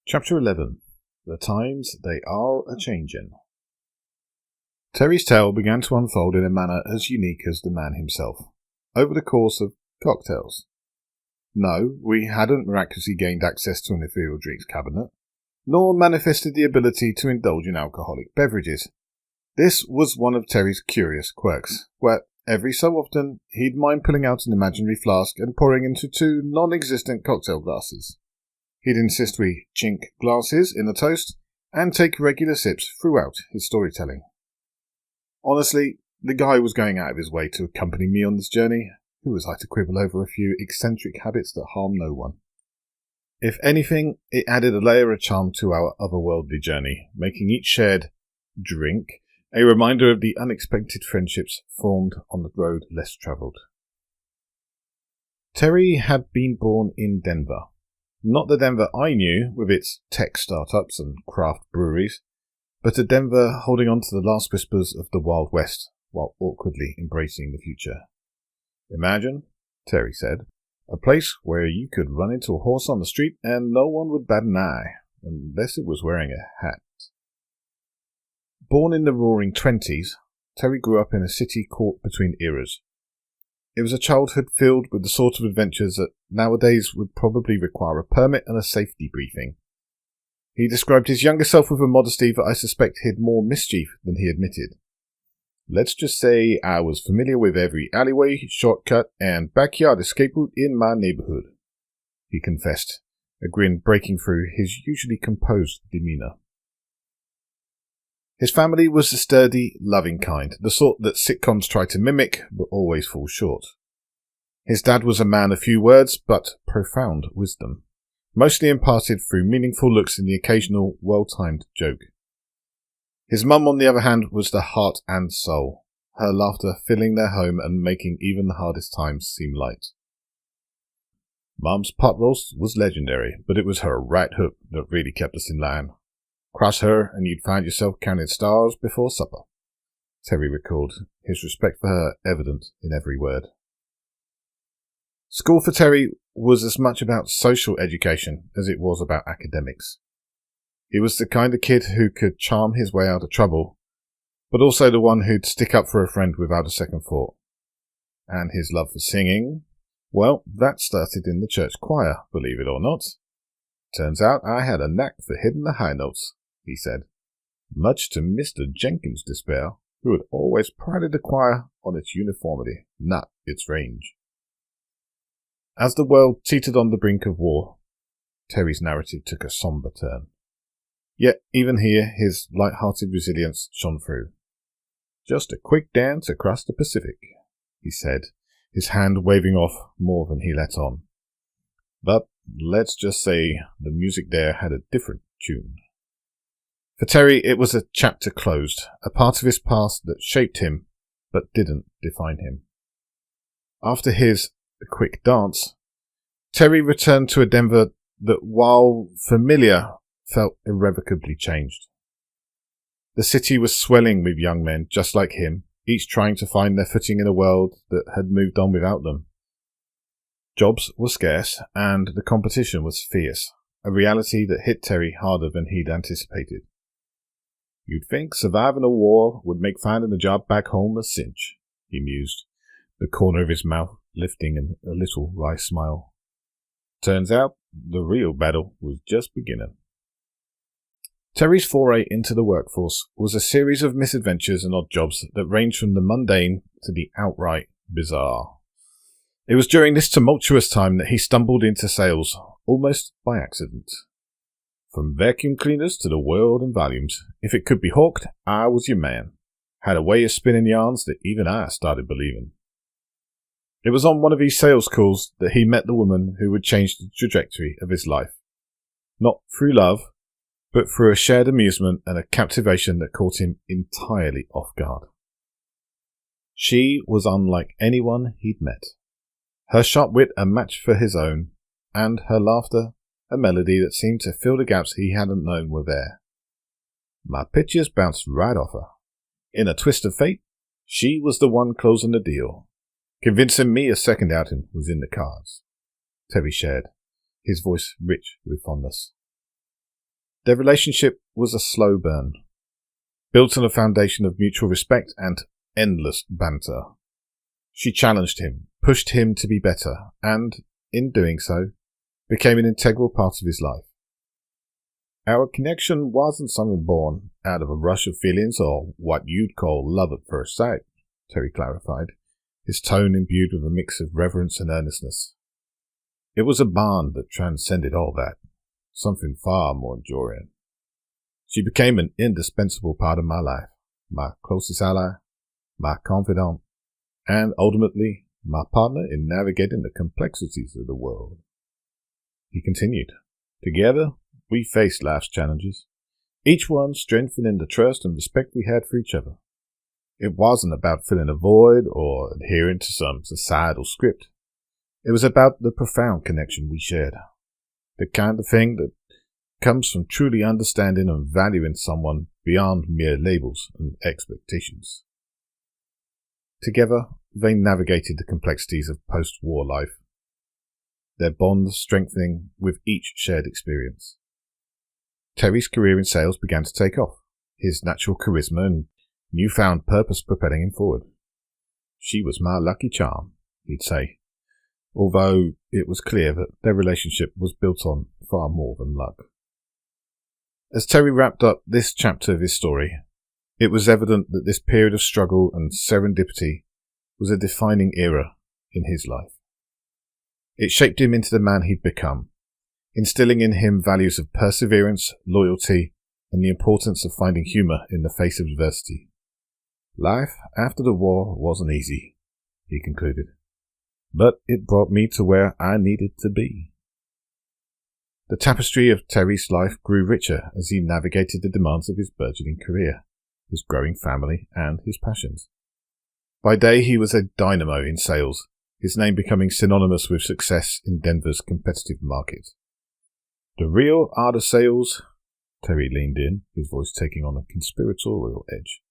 Chapter 11. The Times They Are A-Changin'. Terry's tale began to unfold in a manner as unique as the man himself, over the course of cocktails. No, we hadn't miraculously gained access to an ethereal drinks cabinet, nor manifested the ability to indulge in alcoholic beverages. This was one of Terry's curious quirks, where every so often he'd mind pulling out an imaginary flask and pouring into two non-existent cocktail glasses. He'd insist we chink glasses in a toast and take regular sips throughout his storytelling. Honestly, the guy was going out of his way to accompany me on this journey. Who was I to quibble over a few eccentric habits that harm no one? If anything, it added a layer of charm to our otherworldly journey, making each shared drink a reminder of the unexpected friendships formed on the road less travelled. Terry had been born in Denver. Not the Denver I knew, with its tech startups and craft breweries, but a Denver holding on to the last whispers of the Wild West while awkwardly embracing the future. Imagine, Terry said, a place where you could run into a horse on the street and no one would bat an eye, unless it was wearing a hat. Born in the roaring 20s, Terry grew up in a city caught between eras. It was a childhood filled with the sort of adventures that nowadays would probably require a permit and a safety briefing. He described his younger self with a modesty that I suspect hid more mischief than he admitted. Let's just say I was familiar with every alleyway, shortcut, and backyard escape route in my neighborhood, he confessed, a grin breaking through his usually composed demeanor. His family was the sturdy, loving kind, the sort that sitcoms try to mimic but always fall short. His dad was a man of few words but profound wisdom, mostly imparted through meaningful looks and the occasional well-timed joke. His mum, on the other hand, was the heart and soul, her laughter filling their home and making even the hardest times seem light. Mum's pot roast was legendary, but it was her right hook that really kept us in line. Cross her and you'd find yourself counting stars before supper, Terry recalled, his respect for her evident in every word. School for Terry was as much about social education as it was about academics. He was the kind of kid who could charm his way out of trouble, but also the one who'd stick up for a friend without a second thought. And his love for singing, well, that started in the church choir, believe it or not. Turns out I had a knack for hitting the high notes, he said, much to Mr. Jenkins' despair, who had always prided the choir on its uniformity, not its range. As the world teetered on the brink of war, Terry's narrative took a sombre turn. Yet, even here, his light-hearted resilience shone through. Just a quick dance across the Pacific, he said, his hand waving off more than he let on. But let's just say the music there had a different tune. For Terry, it was a chapter closed, a part of his past that shaped him, but didn't define him. After his quick dance, Terry returned to a Denver that, while familiar, felt irrevocably changed. The city was swelling with young men just like him, each trying to find their footing in a world that had moved on without them. Jobs were scarce, and the competition was fierce, a reality that hit Terry harder than he'd anticipated. You'd think surviving a war would make finding a job back home a cinch, he mused, the corner of his mouth lifting in a little wry smile. Turns out, the real battle was just beginning. Terry's foray into the workforce was a series of misadventures and odd jobs that ranged from the mundane to the outright bizarre. It was during this tumultuous time that he stumbled into sales, almost by accident. From vacuum cleaners to the world in volumes, if it could be hawked, I was your man. Had a way of spinning yarns that even I started believing. It was on one of these sales calls that he met the woman who would change the trajectory of his life. Not through love, but through a shared amusement and a captivation that caught him entirely off guard. She was unlike anyone he'd met. Her sharp wit a match for his own, and her laughter a melody that seemed to fill the gaps he hadn't known were there. My pictures bounced right off her. In a twist of fate, she was the one closing the deal, convincing me a second outing was in the cards, Terry shared, his voice rich with fondness. Their relationship was a slow burn, built on a foundation of mutual respect and endless banter. She challenged him, pushed him to be better, and, in doing so, became an integral part of his life. Our connection wasn't something born out of a rush of feelings or what you'd call love at first sight, Terry clarified, his tone imbued with a mix of reverence and earnestness. It was a bond that transcended all that, something far more enduring. She became an indispensable part of my life, my closest ally, my confidant, and ultimately my partner in navigating the complexities of the world. He continued, Together, we faced life's challenges, each one strengthening the trust and respect we had for each other. It wasn't about filling a void or adhering to some societal script. It was about the profound connection we shared, the kind of thing that comes from truly understanding and valuing someone beyond mere labels and expectations. Together, they navigated the complexities of post-war life, their bond strengthening with each shared experience. Terry's career in sales began to take off, his natural charisma and newfound purpose propelling him forward. She was my lucky charm, he'd say, although it was clear that their relationship was built on far more than luck. As Terry wrapped up this chapter of his story, it was evident that this period of struggle and serendipity was a defining era in his life. It shaped him into the man he'd become, instilling in him values of perseverance, loyalty, and the importance of finding humour in the face of adversity. Life after the war wasn't easy, he concluded, but it brought me to where I needed to be. The tapestry of Terry's life grew richer as he navigated the demands of his burgeoning career, his growing family, and his passions. By day he was a dynamo in sales, his name becoming synonymous with success in Denver's competitive market. The real art of sales, Terry leaned in, his voice taking on a conspiratorial edge,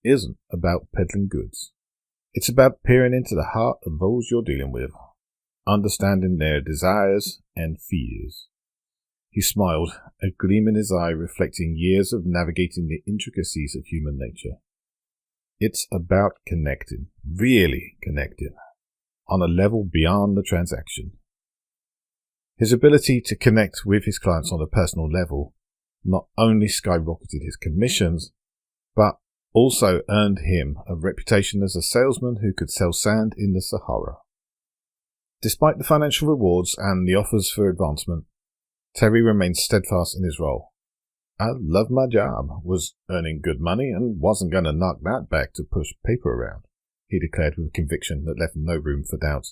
isn't about peddling goods. It's about peering into the heart of those you're dealing with, understanding their desires and fears. He smiled, a gleam in his eye reflecting years of navigating the intricacies of human nature. It's about connecting, really connecting, on a level beyond the transaction. His ability to connect with his clients on a personal level not only skyrocketed his commissions, but also earned him a reputation as a salesman who could sell sand in the Sahara. Despite the financial rewards and the offers for advancement, Terry remained steadfast in his role. I loved my job, was earning good money, and wasn't going to knock that back to push paper around, he declared with a conviction that left no room for doubt.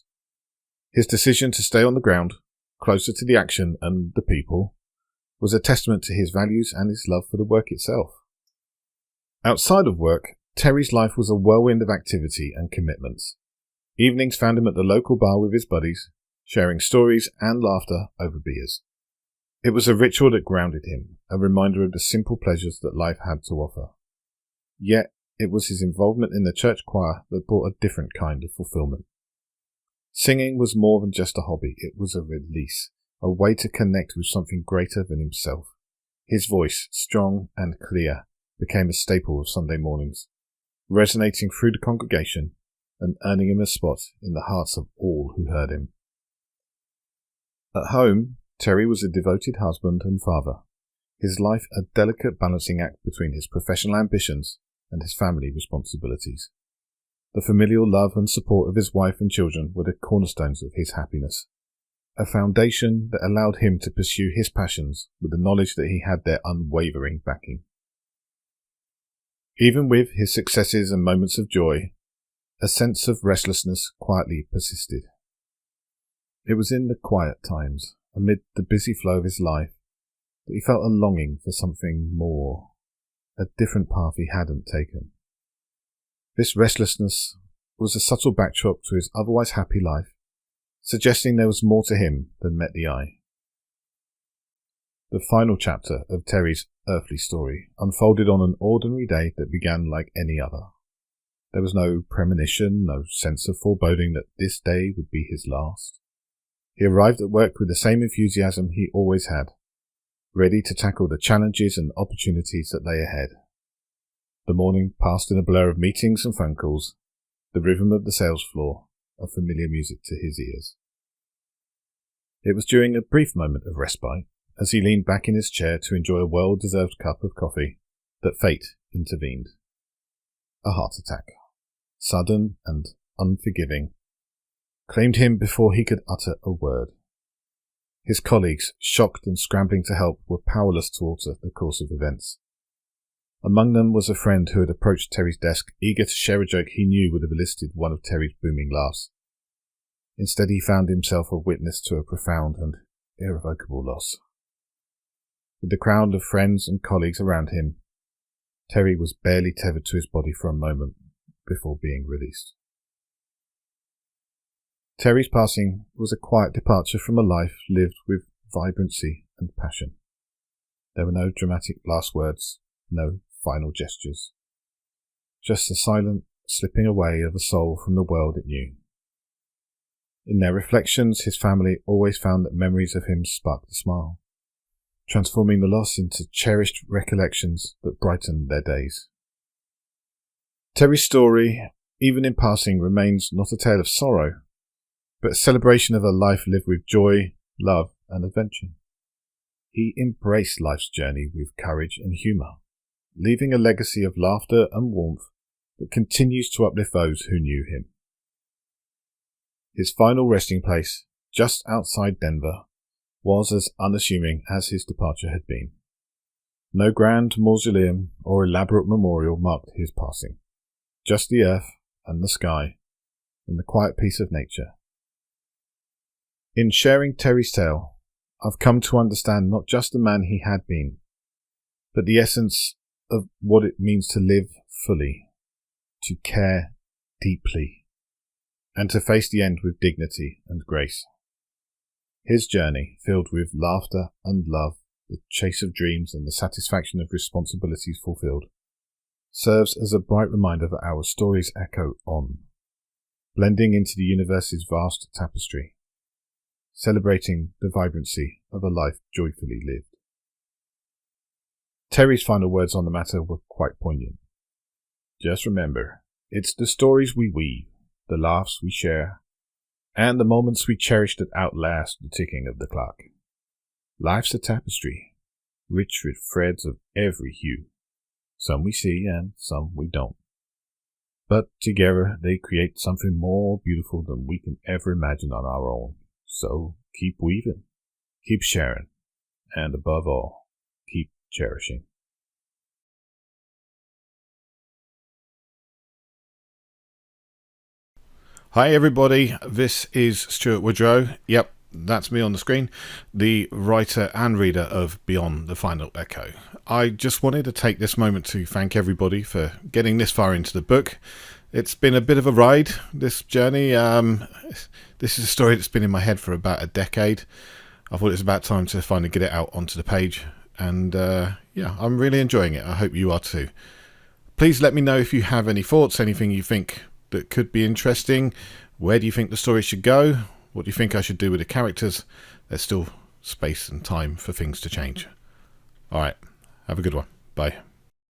His decision to stay on the ground, closer to the action and the people, was a testament to his values and his love for the work itself. Outside of work, Terry's life was a whirlwind of activity and commitments. Evenings found him at the local bar with his buddies, sharing stories and laughter over beers. It was a ritual that grounded him, a reminder of the simple pleasures that life had to offer. Yet, it was his involvement in the church choir that brought a different kind of fulfillment. Singing was more than just a hobby, it was a release, a way to connect with something greater than himself. His voice, strong and clear, became a staple of Sunday mornings, resonating through the congregation and earning him a spot in the hearts of all who heard him. At home, Terry was a devoted husband and father, his life a delicate balancing act between his professional ambitions and his family responsibilities. The familial love and support of his wife and children were the cornerstones of his happiness, a foundation that allowed him to pursue his passions with the knowledge that he had their unwavering backing. Even with his successes and moments of joy, a sense of restlessness quietly persisted. It was in the quiet times, amid the busy flow of his life, that he felt a longing for something more, a different path he hadn't taken. This restlessness was a subtle backdrop to his otherwise happy life, suggesting there was more to him than met the eye. The final chapter of Terry's earthly story unfolded on an ordinary day that began like any other. There was no premonition, no sense of foreboding that this day would be his last. He arrived at work with the same enthusiasm he always had, ready to tackle the challenges and opportunities that lay ahead. The morning passed in a blur of meetings and phone calls, the rhythm of the sales floor, of familiar music to his ears. It was during a brief moment of respite, as he leaned back in his chair to enjoy a well-deserved cup of coffee, that fate intervened. A heart attack, sudden and unforgiving, claimed him before he could utter a word. His colleagues, shocked and scrambling to help, were powerless to alter the course of events. Among them was a friend who had approached Terry's desk, eager to share a joke he knew would have elicited one of Terry's booming laughs. Instead, he found himself a witness to a profound and irrevocable loss. With the crowd of friends and colleagues around him, Terry was barely tethered to his body for a moment before being released. Terry's passing was a quiet departure from a life lived with vibrancy and passion. There were no dramatic last words, no final gestures. Just the silent slipping away of a soul from the world it knew. In their reflections, his family always found that memories of him sparked a smile, transforming the loss into cherished recollections that brightened their days. Terry's story, even in passing, remains not a tale of sorrow, but a celebration of a life lived with joy, love, and adventure. He embraced life's journey with courage and humour, leaving a legacy of laughter and warmth that continues to uplift those who knew him. His final resting place, just outside Denver, was as unassuming as his departure had been. No grand mausoleum or elaborate memorial marked his passing, just the earth and the sky and the quiet peace of nature. In sharing Terry's tale, I've come to understand not just the man he had been, but the essence of what it means to live fully, to care deeply, and to face the end with dignity and grace. His journey, filled with laughter and love, the chase of dreams and the satisfaction of responsibilities fulfilled, serves as a bright reminder that our stories echo on, blending into the universe's vast tapestry, celebrating the vibrancy of a life joyfully lived. Terry's final words on the matter were quite poignant. Just remember, it's the stories we weave, the laughs we share, and the moments we cherish that outlast the ticking of the clock. Life's a tapestry, rich with threads of every hue. Some we see and some we don't. But together they create something more beautiful than we can ever imagine on our own. So keep weaving, keep sharing, and above all, keep cherishing. Hi everybody, this is Stuart Woodrow. Yep, that's me on the screen, the writer and reader of Beyond the Final Echo. I just wanted to take this moment to thank everybody for getting this far into the book. It's been a bit of a ride, this journey. This is a story that's been in my head for about a decade. I thought it was about time to finally get it out onto the page. And yeah, I'm really enjoying it. I hope you are too. Please let me know if you have any thoughts, anything you think that could be interesting. Where do you think the story should go? What do you think I should do with the characters? There's still space and time for things to change. Alright, have a good one. Bye.